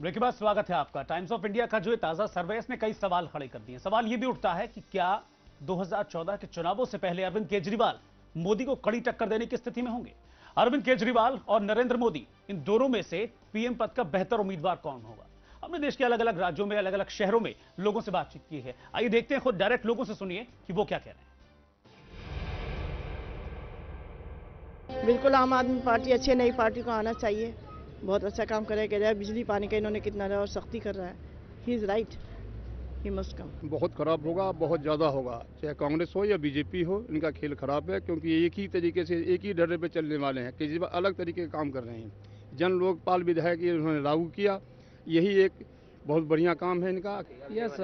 Break के बाद स्वागत है आपका। टाइम्स ऑफ इंडिया का जो ये ताजा सर्वे है इसने कई सवाल खड़े कर दिए। सवाल ये भी उठता है कि क्या 2014 के चुनावों से पहले अरविंद केजरीवाल मोदी को कड़ी टक्कर देने की स्थिति में होंगे। अरविंद केजरीवाल और नरेंद्र मोदी, इन दोनों में से पीएम पद का बेहतर उम्मीदवार कौन होगा। हमने देश के अलग अलग राज्यों में, अलग अलग शहरों में लोगों से बातचीत की है। आइए देखते हैं, खुद डायरेक्ट लोगों से सुनिए कि वो क्या कह रहे हैं। बिल्कुल आम आदमी पार्टी अच्छी है, नई पार्टी को आना चाहिए। बहुत अच्छा काम करेगा। बिजली पानी का इन्होंने कितना और सख्ती कर रहा है। He is right, he must come. बहुत खराब होगा, बहुत ज़्यादा होगा। चाहे कांग्रेस हो या बीजेपी हो, इनका खेल खराब है, क्योंकि ये एक ही तरीके से एक ही डरे पे चलने वाले हैं। केजरीवाल अलग तरीके का काम कर रहे हैं। जन लोकपाल विधेयक ये उन्होंने लागू किया, यही एक बहुत बढ़िया काम है इनका। यस,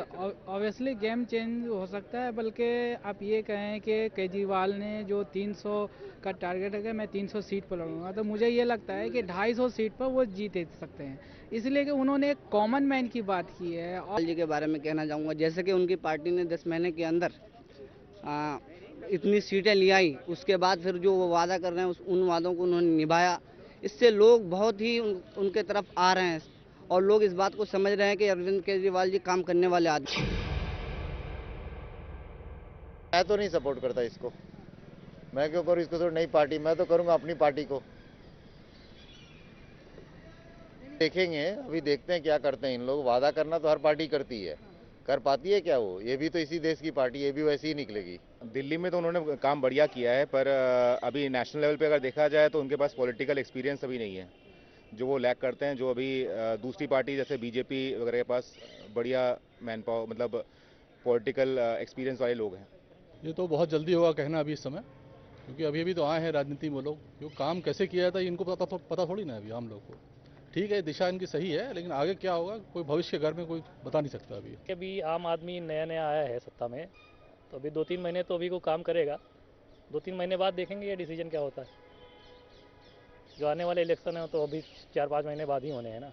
ऑब्वियसली गेम चेंज हो सकता है। बल्कि आप ये कहें कि केजरीवाल ने जो 300 का टारगेट है कि मैं 300 सीट पर लड़ूंगा, तो मुझे ये लगता है कि 250 सीट पर वो जीत सकते हैं, इसलिए कि उन्होंने एक कॉमन मैन की बात की है। और जी के बारे में कहना चाहूँगा, जैसे कि उनकी पार्टी ने 10 महीने के अंदर इतनी सीटें ले आई, उसके बाद फिर जो वो वादा कर रहे हैं उन वादों को उन्होंने निभाया। इससे लोग बहुत ही उनके तरफ आ रहे हैं और लोग इस बात को समझ रहे हैं कि अरविंद केजरीवाल जी काम करने वाले आदमी। मैं तो नहीं सपोर्ट करता इसको। मैं क्यों करूँ इसको, तो नई पार्टी, मैं तो करूँगा अपनी पार्टी को। देखेंगे, अभी देखते हैं क्या करते हैं इन लोग। वादा करना तो हर पार्टी करती है, कर पाती है क्या वो? ये भी तो इसी देश की पार्टी, ये भी वैसे ही निकलेगी। दिल्ली में तो उन्होंने काम बढ़िया किया है, पर अभी नेशनल लेवल पे अगर देखा जाए तो उनके पास पॉलिटिकल एक्सपीरियंस अभी नहीं है, जो वो लैक करते हैं। जो अभी दूसरी पार्टी जैसे बीजेपी वगैरह के पास बढ़िया मैन पावर, मतलब पॉलिटिकल एक्सपीरियंस वाले लोग हैं। ये तो बहुत जल्दी होगा कहना अभी इस समय, क्योंकि अभी अभी तो आए हैं राजनीति में लोग। जो काम कैसे किया जाता है इनको पता थोड़ी ना अभी आम लोग को। ठीक है, दिशा इनकी सही है, लेकिन आगे क्या होगा कोई भविष्य के घर में कोई बता नहीं सकता अभी। अभी आम आदमी नया नया आया है सत्ता में, तो अभी 2-3 महीने तो अभी को काम करेगा। 2-3 महीने बाद देखेंगे ये डिसीजन क्या होता है। जो आने वाले इलेक्शन है तो अभी 4-5 महीने बाद ही होने हैं ना,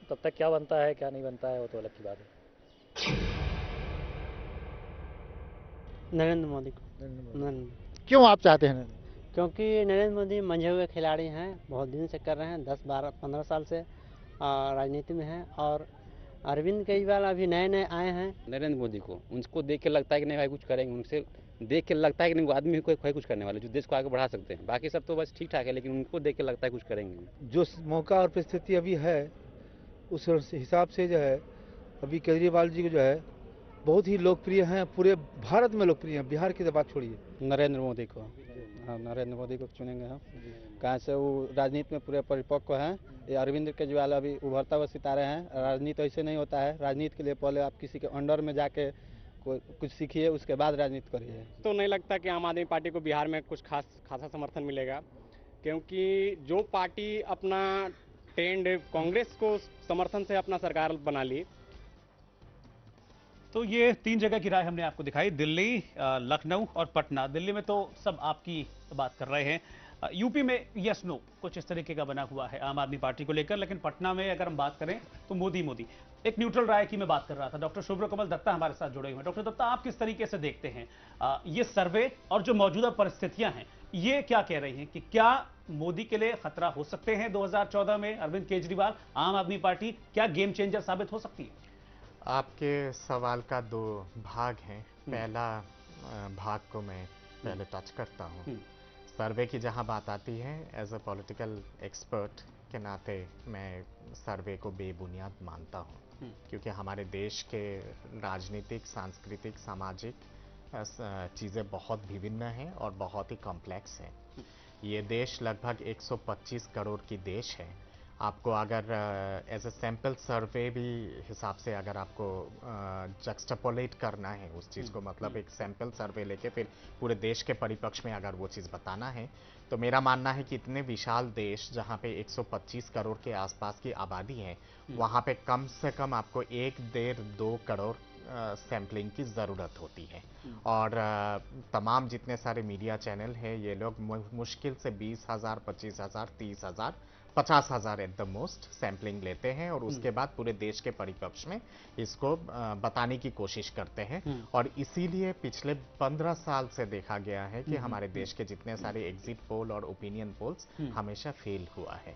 तब तक क्या बनता है क्या नहीं बनता है वो तो अलग की बात है। नरेंद्र मोदी को। क्यों आप चाहते हैं? क्योंकि नरेंद्र मोदी मंझे हुए खिलाड़ी हैं, बहुत दिन से कर रहे हैं, 10-12-15 साल से राजनीति में हैं। और अरविंद केजरीवाल अभी नए नए आए हैं। नरेंद्र मोदी को उनको देख के लगता है कि नहीं भाई कुछ करेंगे, उनसे देख के लगता है कि नहीं वो आदमी कोई कुछ करने वाले जो देश को आगे बढ़ा सकते हैं। बाकी सब तो बस ठीक ठाक है, लेकिन उनको देख के लगता है कुछ करेंगे। जो मौका और परिस्थिति अभी है उस हिसाब से जो है अभी केजरीवाल जी को जो है बहुत ही लोकप्रिय हैं, पूरे भारत में लोकप्रिय हैं। बिहार की तो बात छोड़िए। नरेंद्र मोदी को, हाँ नरेंद्र मोदी को चुनेंगे हम। कहाँ से वो राजनीति में पूरे परिपक्व हैं। ये अरविंद केजरीवाल अभी उभरता हुआ सितारे हैं। राजनीति ऐसे नहीं होता है। राजनीति के लिए पहले आप किसी के अंडर में जाके कुछ सीखिए, उसके बाद राजनीति करिए। तो नहीं लगता कि आम आदमी पार्टी को बिहार में कुछ खासा समर्थन मिलेगा, क्योंकि जो पार्टी अपना ट्रेंड कांग्रेस को समर्थन से अपना सरकार बना ली। तो ये 3 जगह की राय हमने आपको दिखाई, दिल्ली, लखनऊ और पटना। दिल्ली में तो सब आपकी बात कर रहे हैं। यूपी में यस नो कुछ इस तरीके का बना हुआ है आम आदमी पार्टी को लेकर। लेकिन पटना में अगर हम बात करें तो मोदी एक न्यूट्रल राय की मैं बात कर रहा था। डॉक्टर शुभ्र कमल दत्ता हमारे साथ जुड़े हुए हैं। डॉक्टर दत्ता, आप किस तरीके से देखते हैं ये सर्वे और जो मौजूदा परिस्थितियां हैं ये क्या कह रही हैं कि क्या मोदी के लिए खतरा हो सकते हैं 2014 में अरविंद केजरीवाल, आम आदमी पार्टी क्या गेम चेंजर साबित हो सकती है? आपके सवाल का 2 भाग हैं। पहला भाग को मैं पहले टच करता हूँ। सर्वे की जहाँ बात आती है, एज अ पॉलिटिकल एक्सपर्ट के नाते मैं सर्वे को बेबुनियाद मानता हूँ, क्योंकि हमारे देश के राजनीतिक, सांस्कृतिक, सामाजिक चीज़ें बहुत विभिन्न हैं और बहुत ही कॉम्प्लेक्स हैं। ये देश लगभग 125 करोड़ की देश है। आपको अगर एज ए सैम्पल सर्वे भी हिसाब से अगर आपको जक्सटापोलेट करना है उस चीज़ को, मतलब एक सैम्पल सर्वे लेके फिर पूरे देश के परिप्रेक्ष्य में अगर वो चीज़ बताना है, तो मेरा मानना है कि इतने विशाल देश जहाँ पे 125 करोड़ के आसपास की आबादी है, वहाँ पे कम से कम आपको 1-1.5-2 करोड़ सैम्पलिंग की ज़रूरत होती है। और तमाम जितने सारे मीडिया चैनल हैं ये लोग मुश्किल से 20,000, 25,000, 30,000, 50,000 एट द मोस्ट सैम्पलिंग लेते हैं और उसके बाद पूरे देश के परिप्रेक्ष्य में इसको बताने की कोशिश करते हैं। और इसीलिए पिछले 15 साल से देखा गया है कि हमारे देश के जितने सारे एग्जिट पोल और ओपिनियन पोल्स हमेशा फेल हुआ है।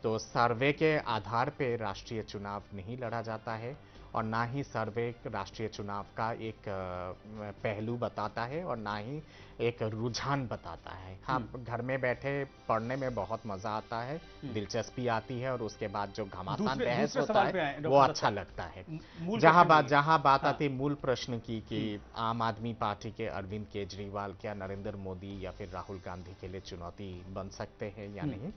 तो सर्वे के आधार पे राष्ट्रीय चुनाव नहीं लड़ा जाता है और ना ही सर्वे राष्ट्रीय चुनाव का एक पहलू बताता है और ना ही एक रुझान बताता है। हाँ, घर में बैठे पढ़ने में बहुत मजा आता है, दिलचस्पी आती है और उसके बाद जो घमासान बहस होता है वो अच्छा लगता है। जहां बात आती है मूल प्रश्न की कि आम आदमी पार्टी के अरविंद केजरीवाल क्या नरेंद्र मोदी या फिर राहुल गांधी के लिए चुनौती बन सकते हैं या नहीं।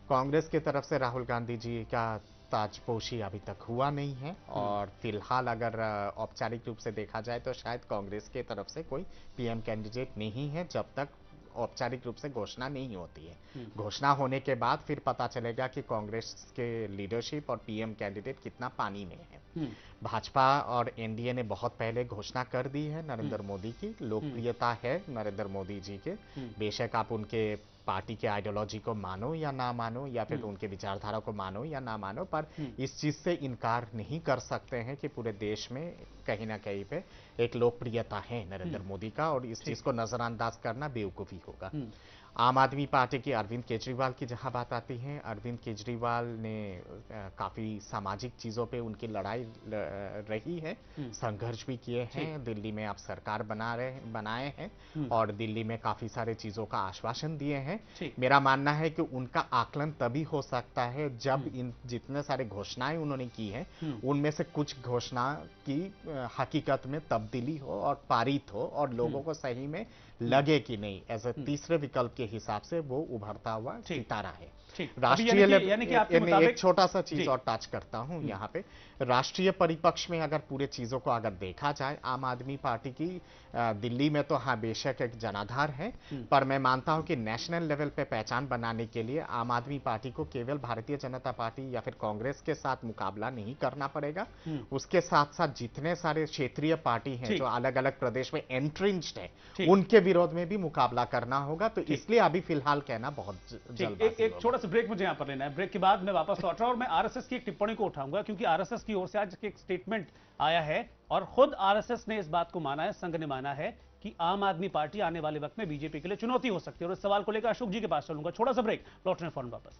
कांग्रेस की तरफ से राहुल गांधी जी का ताजपोशी अभी तक हुआ नहीं है और फिलहाल अगर औपचारिक रूप से देखा जाए तो शायद कांग्रेस की तरफ से कोई पीएम कैंडिडेट नहीं है जब तक औपचारिक रूप से घोषणा नहीं होती है। घोषणा होने के बाद फिर पता चलेगा कि कांग्रेस के लीडरशिप और पीएम कैंडिडेट कितना पानी में है। भाजपा और एनडीए ने बहुत पहले घोषणा कर दी है नरेंद्र मोदी की, लोकप्रियता है नरेंद्र मोदी जी के, बेशक आप उनके पार्टी के आइडियोलॉजी को मानो या ना मानो या फिर उनके विचारधारा को मानो या ना मानो, पर इस चीज से इनकार नहीं कर सकते हैं कि पूरे देश में कहीं ना कहीं पे एक लोकप्रियता है नरेंद्र मोदी का और इस चीज को नजरअंदाज करना बेवकूफी होगा। आम आदमी पार्टी की अरविंद केजरीवाल की जहां बात आती है, अरविंद केजरीवाल ने काफी सामाजिक चीजों पे उनकी लड़ाई रही है, संघर्ष भी किए हैं, दिल्ली में आप सरकार बनाए हैं और दिल्ली में काफी सारे चीजों का आश्वासन दिए हैं। मेरा मानना है कि उनका आकलन तभी हो सकता है जब इन जितने सारे घोषणाएं उन्होंने की हैं उनमें से कुछ घोषणा की हकीकत में तब्दीली हो और पारित हो और लोगों को सही में लगे कि नहीं, ऐसे तीसरे विकल्प के हिसाब से वो उभरता हुआ सितारा है। राष्ट्रीय लेवल एक छोटा सा चीज और टच करता हूं यहाँ पे, राष्ट्रीय परिपक्ष में अगर पूरे चीजों को अगर देखा जाए, आम आदमी पार्टी की दिल्ली में तो हाँ बेशक एक जनाधार है, पर मैं मानता हूं कि नेशनल लेवल पे पहचान बनाने के लिए आम आदमी पार्टी को केवल भारतीय जनता पार्टी या फिर कांग्रेस के साथ मुकाबला नहीं करना पड़ेगा, उसके साथ साथ जितने सारे क्षेत्रीय पार्टी हैं जो अलग अलग प्रदेश में एंट्रेंच्ड है उनके विरोध में भी मुकाबला करना होगा। तो इसलिए अभी फिलहाल कहना बहुत जल्दबाजी। एक छोटा सा ब्रेक मुझे यहाँ पर लेना है, ब्रेक के बाद मैं वापस लौट रहा हूं और मैं आरएसएस की एक टिप्पणी को उठाऊंगा क्योंकि आरएसएस की ओर से आज एक स्टेटमेंट आया है और खुद आरएसएस ने इस बात को माना है, संघ ने माना है कि आम आदमी पार्टी आने वाले वक्त में बीजेपी के लिए चुनौती हो सकती है और इस सवाल को लेकर अशोक जी के पास चलूंगा। छोटा सा ब्रेक, लौटने फौरन वापस।